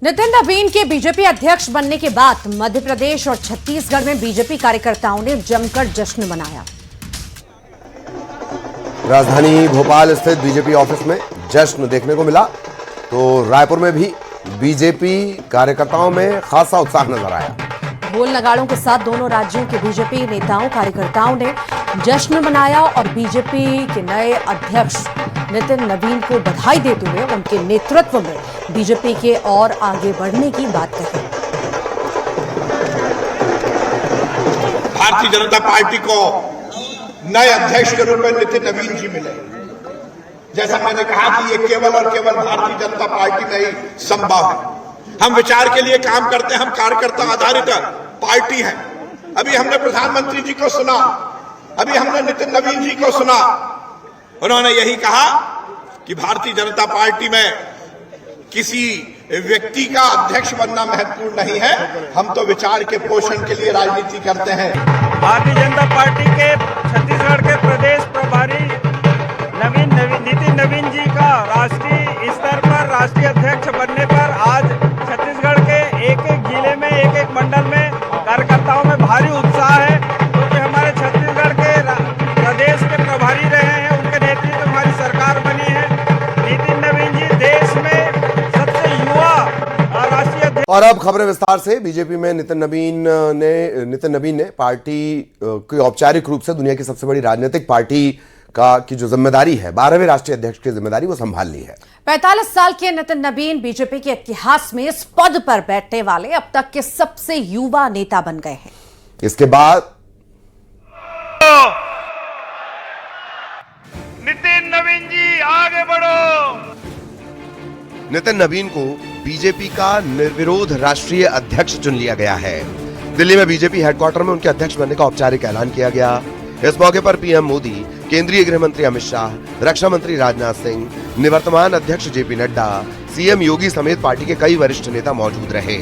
नितिन नवीन के बीजेपी अध्यक्ष बनने के बाद मध्य प्रदेश और छत्तीसगढ़ में बीजेपी कार्यकर्ताओं ने जमकर जश्न मनाया। राजधानी भोपाल स्थित बीजेपी ऑफिस में जश्न देखने को मिला तो रायपुर में भी बीजेपी कार्यकर्ताओं में खासा उत्साह नजर आया। ढोल नगाड़ों के साथ दोनों राज्यों के बीजेपी नेताओं कार्यकर्ताओं ने जश्न मनाया और बीजेपी के नए अध्यक्ष नितिन नवीन को बधाई देते हुए उनके नेतृत्व में बीजेपी के और आगे बढ़ने की बात कही। भारतीय जनता पार्टी को नए अध्यक्ष के रूप में नितिन नवीन जी मिले। जैसा मैंने कहा कि ये केवल और केवल भारतीय जनता पार्टी में ही संभव है। हम विचार के लिए काम करते हैं, हम कार्यकर्ता आधारित पार्टी है। अभी हमने प्रधानमंत्री जी को सुना, अभी हमने नितिन नवीन जी को सुना। उन्होंने यही कहा कि भारतीय जनता पार्टी में किसी व्यक्ति का अध्यक्ष बनना महत्वपूर्ण नहीं है, हम तो विचार के पोषण के लिए राजनीति करते हैं। भारतीय जनता पार्टी के छत्तीसगढ़ के प्रदेश प्रभारी नितिन नवीन जी का राष्ट्रीय स्तर पर राष्ट्रीय अध्यक्ष बनने पर आज छत्तीसगढ़ के एक एक जिले में एक एक मंडल में कार्यकर्ताओं में भारी उत्साह है, क्योंकि हमारे छत्तीसगढ़ के प्रदेश के प्रभारी रहे हैं, उनके नेतृत्व में हमारी सरकार बनी है। नितिन नवीन जी देश में सबसे युवा राष्ट्रीय अध्यक्ष। और अब खबरें विस्तार से। बीजेपी में नितिन नवीन ने पार्टी की औपचारिक रूप से दुनिया की सबसे बड़ी राजनीतिक पार्टी की जो जिम्मेदारी है, 12वें राष्ट्रीय अध्यक्ष की जिम्मेदारी, वो संभाल ली है। 45 साल के नितिन नवीन बीजेपी के इतिहास में इस पद पर बैठने वाले अब तक के सबसे युवा नेता बन गए हैं। इसके बाद नितिन नवीन जी आगे बढ़ो। नितिन नवीन को बीजेपी का निर्विरोध राष्ट्रीय अध्यक्ष चुन लिया गया है। दिल्ली में बीजेपी हेडक्वार्टर में उनके अध्यक्ष बनने का औपचारिक ऐलान किया गया। इस मौके पर पीएम मोदी, केंद्रीय गृह मंत्री अमित शाह, रक्षा मंत्री राजनाथ सिंह, निवर्तमान अध्यक्ष जेपी नड्डा, सीएम योगी समेत पार्टी के कई वरिष्ठ नेता मौजूद रहे।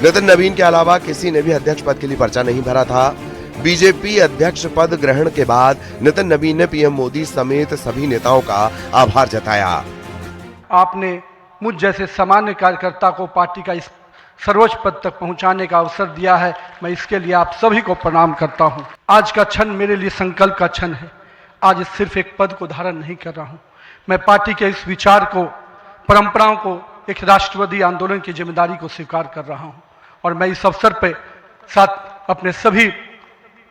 नितिन नवीन के अलावा किसी ने भी अध्यक्ष पद के लिए पर्चा नहीं भरा था। बीजेपी अध्यक्ष पद ग्रहण के बाद नितिन नवीन ने पीएम मोदी समेत सभी नेताओं का आभार जताया। आपने मुझ जैसे सामान्य कार्यकर्ता को पार्टी का इस सर्वोच्च पद तक पहुंचाने का अवसर दिया है, मैं इसके लिए आप सभी को प्रणाम करता हूं। आज का क्षण मेरे लिए संकल्प का क्षण है। आज सिर्फ एक पद को धारण नहीं कर रहा हूं, मैं पार्टी के इस विचार को, परंपराओं को, एक राष्ट्रवादी आंदोलन की जिम्मेदारी को स्वीकार कर रहा हूं। और मैं इस अवसर पर साथ अपने सभी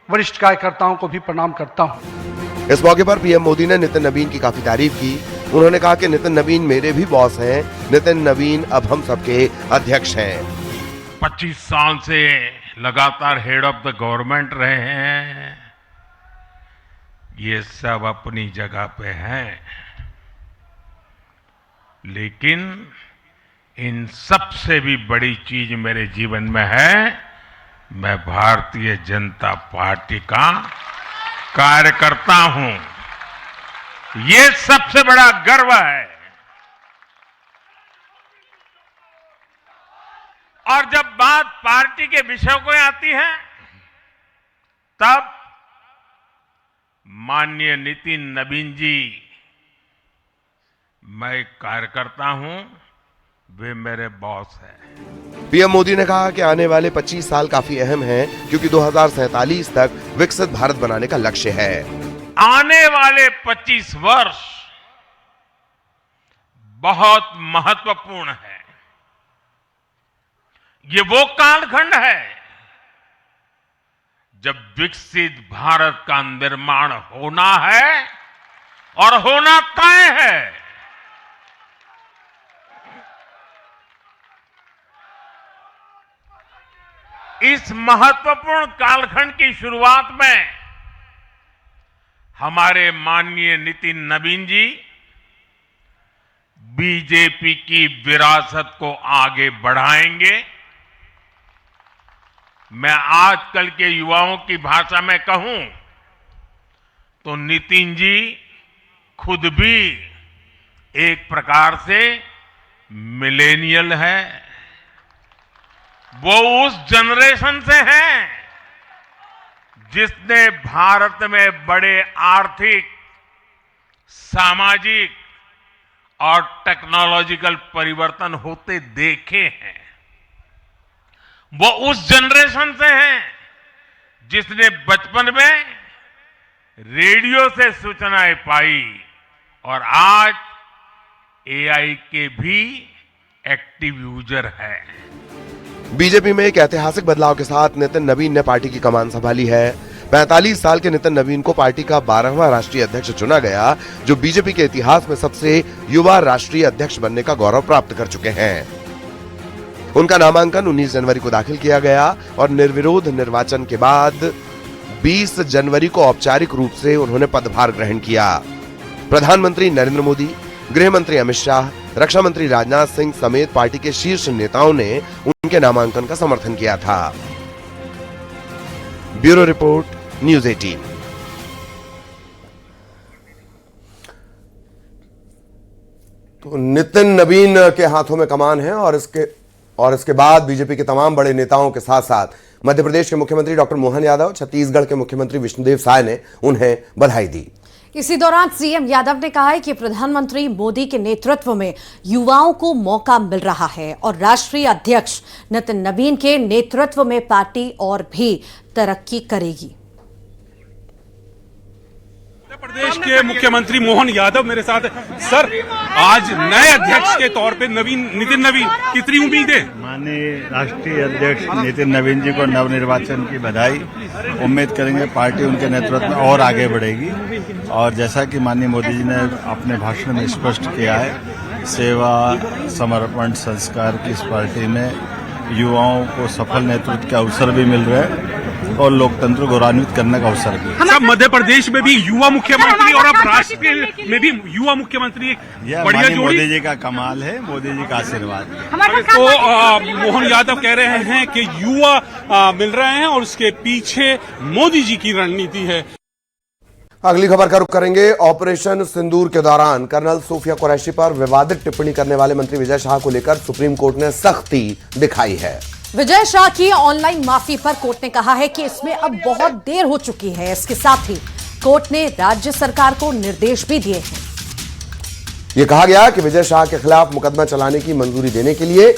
वरिष्ठ कार्यकर्ताओं को भी प्रणाम करता हूं। इस मौके पर पीएम मोदी ने नितिन नवीन की काफी तारीफ की। उन्होंने कहा कि नितिन नवीन मेरे भी बॉस हैं, नितिन नवीन अब हम सबके अध्यक्ष हैं। 25 साल से लगातार हेड ऑफ द गवर्नमेंट रहे हैं, ये सब अपनी जगह पे हैं, लेकिन इन सबसे भी बड़ी चीज मेरे जीवन में है, मैं भारतीय जनता पार्टी का कार्यकर्ता हूं। ये सबसे बड़ा गर्व है। और जब बात पार्टी के विषयों को आती है, तब माननीय नितिन नवीन जी, मैं एक कार्यकर्ता हूं, वे मेरे बॉस हैं। पीएम मोदी ने कहा कि आने वाले 25 साल काफी अहम हैं, क्योंकि 2047 तक विकसित भारत बनाने का लक्ष्य है। आने वाले 25 वर्ष बहुत महत्वपूर्ण है। ये वो कालखंड है जब विकसित भारत का निर्माण होना है और होना तय है। इस महत्वपूर्ण कालखंड की शुरुआत में हमारे माननीय नितिन नवीन जी बीजेपी की विरासत को आगे बढ़ाएंगे। मैं आजकल के युवाओं की भाषा में कहूं तो नितिन जी खुद भी एक प्रकार से मिलेनियल है। वो उस जनरेशन से हैं जिसने भारत में बड़े आर्थिक, सामाजिक और टेक्नोलॉजिकल परिवर्तन होते देखे हैं, वो उस जनरेशन से हैं जिसने बचपन में रेडियो से सूचनाएं पाई और आज एआई के भी एक्टिव यूजर है। बीजेपी में एक ऐतिहासिक बदलाव के साथ नितिन नवीन ने पार्टी की कमान संभाली है। 45 साल के नितिन नवीन को पार्टी का 12वां राष्ट्रीय अध्यक्ष चुना गया, जो बीजेपी के इतिहास में सबसे युवा राष्ट्रीय अध्यक्ष बनने का गौरव प्राप्त कर चुके हैं। उनका नामांकन 19 जनवरी को दाखिल किया गया और निर्विरोध निर्वाचन के बाद 20 जनवरी को औपचारिक रूप से उन्होंने पदभार ग्रहण किया। प्रधानमंत्री नरेंद्र मोदी, गृह मंत्री अमित शाह, रक्षा मंत्री राजनाथ सिंह समेत पार्टी के शीर्ष नेताओं ने उनके नामांकन का समर्थन किया था। Bureau report, news 18। तो नितिन नवीन के हाथों में कमान है और इसके बाद बीजेपी के तमाम बड़े नेताओं के साथ साथ मध्य प्रदेश के मुख्यमंत्री डॉक्टर मोहन यादव, छत्तीसगढ़ के मुख्यमंत्री विष्णुदेव साय ने उन्हें बधाई दी। इसी दौरान सीएम यादव ने कहा है कि प्रधानमंत्री मोदी के नेतृत्व में युवाओं को मौका मिल रहा है और राष्ट्रीय अध्यक्ष नितिन नवीन के नेतृत्व में पार्टी और भी तरक्की करेगी। प्रदेश के मुख्यमंत्री मोहन यादव मेरे साथ है। सर, आज नए अध्यक्ष के तौर पे नितिन नवीन, कितनी उम्मीदें? माननीय राष्ट्रीय अध्यक्ष नितिन नवीन जी को नवनिर्वाचन की बधाई। उम्मीद करेंगे पार्टी उनके नेतृत्व में और आगे बढ़ेगी और जैसा कि माननीय मोदी जी ने अपने भाषण में स्पष्ट किया है, सेवा, समर्पण, संस्कार की इस पार्टी में युवाओं को सफल नेतृत्व के अवसर भी मिल रहे हैं और लोकतंत्र को गौरवान्वित करने का अवसर भी। सब मध्य प्रदेश में भी युवा मुख्यमंत्री और अब राष्ट्र में भी युवा मुख्यमंत्री, बढ़िया जोड़ी। मोदी जी का कमाल है, मोदी जी का आशीर्वाद। तो मोहन यादव कह रहे हैं कि युवा मिल रहे हैं और उसके पीछे मोदी जी की रणनीति है। अगली खबर का रुख करेंगे। ऑपरेशन सिंदूर के दौरान कर्नल सूफिया कुरैशी पर विवादित टिप्पणी करने वाले मंत्री विजय शाह को लेकर सुप्रीम कोर्ट ने सख्ती दिखाई है। विजय शाह की ऑनलाइन माफी पर कोर्ट ने कहा है कि इसमें अब बहुत देर हो चुकी है। इसके साथ ही कोर्ट ने राज्य सरकार को निर्देश भी दिए हैं। यह कहा गया कि विजय शाह के खिलाफ मुकदमा चलाने की मंजूरी देने के लिए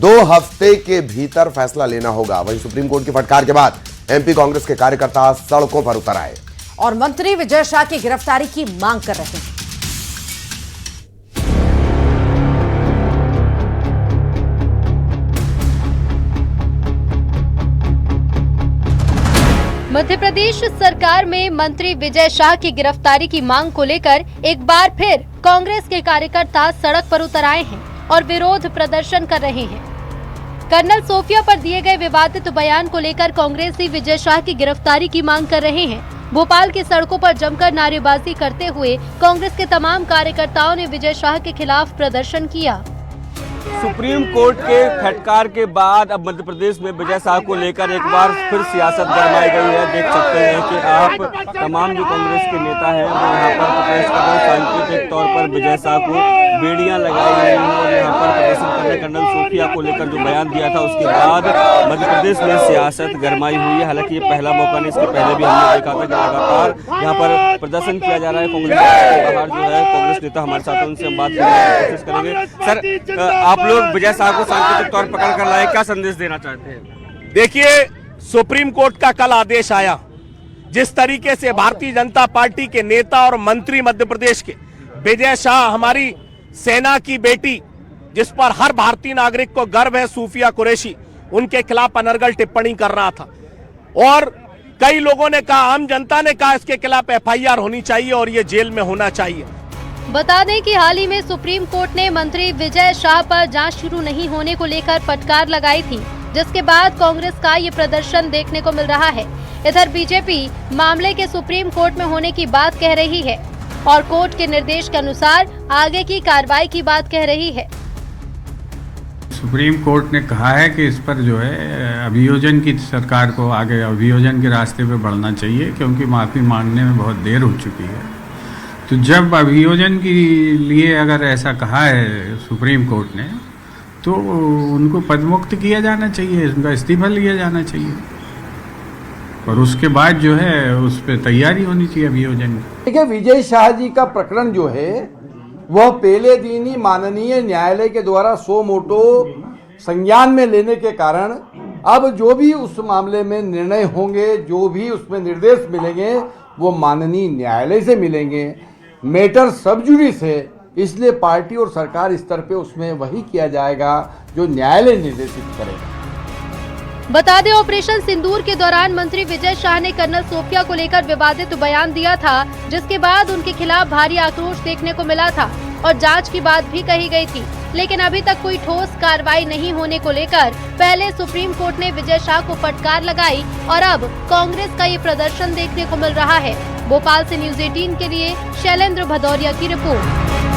2 हफ्ते के भीतर फैसला लेना होगा। वहीं सुप्रीम कोर्ट की फटकार के बाद एमपी कांग्रेस के कार्यकर्ता सड़कों पर उतर आए और मंत्री विजय शाह की गिरफ्तारी की मांग कर रहे हैं। मध्य प्रदेश सरकार में मंत्री विजय शाह की गिरफ्तारी की मांग को लेकर एक बार फिर कांग्रेस के कार्यकर्ता सड़क पर उतर आए हैं और विरोध प्रदर्शन कर रहे हैं। कर्नल सूफिया पर दिए गए विवादित बयान को लेकर कांग्रेसी विजय शाह की गिरफ्तारी की मांग कर रहे हैं। भोपाल की सड़कों पर जमकर नारेबाजी करते हुए कांग्रेस के तमाम कार्यकर्ताओं ने विजय शाह के खिलाफ प्रदर्शन किया। सुप्रीम कोर्ट के फटकार के बाद अब मध्य प्रदेश में विजय शाह को लेकर एक बार फिर सियासत गरमाई गई है। देख सकते हैं कि आप तमाम जो कांग्रेस के नेता हैं वो यहाँ पर प्रोटेस्ट कर रहे हैं। सांकेतिक तौर पर विजय शाह को बेड़ियां लगाई गई हैं और यहाँ पर प्रदर्शन कर रहे। कर्नल सूफिया को लेकर जो बयान दिया था उसके बाद मध्य प्रदेश में सियासत गरमाई हुई है। हालांकि ये पहला मौका नहीं, इसके पहले भी हमने देखा था कि लगातार यहाँ पर प्रदर्शन किया जा रहा है। कांग्रेस के बाहर जो है कांग्रेस नेता हमारे साथ है, उनसे हम बात करने की कोशिश करेंगे। सर, आप लोग विजय शाह को सांकेतिक तौर पकड़ कर लाए, क्या संदेश देना चाहते हैं? देखिए, सुप्रीम कोर्ट का कल आदेश आया, जिस तरीके से भारतीय जनता पार्टी के नेता और मंत्री मध्य प्रदेश के विजय शाह, हमारी सेना की बेटी जिस पर हर भारतीय नागरिक को गर्व है, सूफिया कुरैशी, उनके खिलाफ अनर्गल टिप्पणी कर रहा था और कई लोगों ने कहा, आम जनता ने कहा इसके खिलाफ एफआईआर होनी चाहिए और ये जेल में होना चाहिए। बता दें कि हाल ही में सुप्रीम कोर्ट ने मंत्री विजय शाह पर जांच शुरू नहीं होने को लेकर फटकार लगाई थी, जिसके बाद कांग्रेस का ये प्रदर्शन देखने को मिल रहा है। इधर बीजेपी मामले के सुप्रीम कोर्ट में होने की बात कह रही है और कोर्ट के निर्देश के अनुसार आगे की कार्रवाई की बात कह रही है। सुप्रीम कोर्ट ने कहा है कि इस पर जो है अभियोजन की सरकार को आगे अभियोजन के रास्ते पे बढ़ना चाहिए, क्योंकि माफ़ी मांगने में बहुत देर हो चुकी है। तो जब अभियोजन के लिए अगर ऐसा कहा है सुप्रीम कोर्ट ने, तो उनको पदमुक्त किया जाना चाहिए, उनका इस्तीफा लिया जाना चाहिए और उसके बाद जो है उस पर तैयारी होनी चाहिए अभियोजन की। देखिए, विजय शाह जी का प्रकरण जो है वह पहले दिन ही माननीय न्यायालय के द्वारा सो मोटो संज्ञान में लेने के कारण अब जो भी उस मामले में निर्णय होंगे, जो भी उसमें निर्देश मिलेंगे, वो माननीय न्यायालय से मिलेंगे। मैटर सब जुडिस है, इसलिए पार्टी और सरकार स्तर पे उसमें वही किया जाएगा जो न्यायालय निर्देशित करेगा। बता दें, ऑपरेशन सिंदूर के दौरान मंत्री विजय शाह ने कर्नल सोफिया को लेकर विवादित बयान दिया था, जिसके बाद उनके खिलाफ भारी आक्रोश देखने को मिला था और जांच की बात भी कही गई थी। लेकिन अभी तक कोई ठोस कार्रवाई नहीं होने को लेकर पहले सुप्रीम कोर्ट ने विजय शाह को फटकार लगाई और अब कांग्रेस का ये प्रदर्शन देखने को मिल रहा है। भोपाल से न्यूज़ 18 के लिए शैलेंद्र भदौरिया की रिपोर्ट।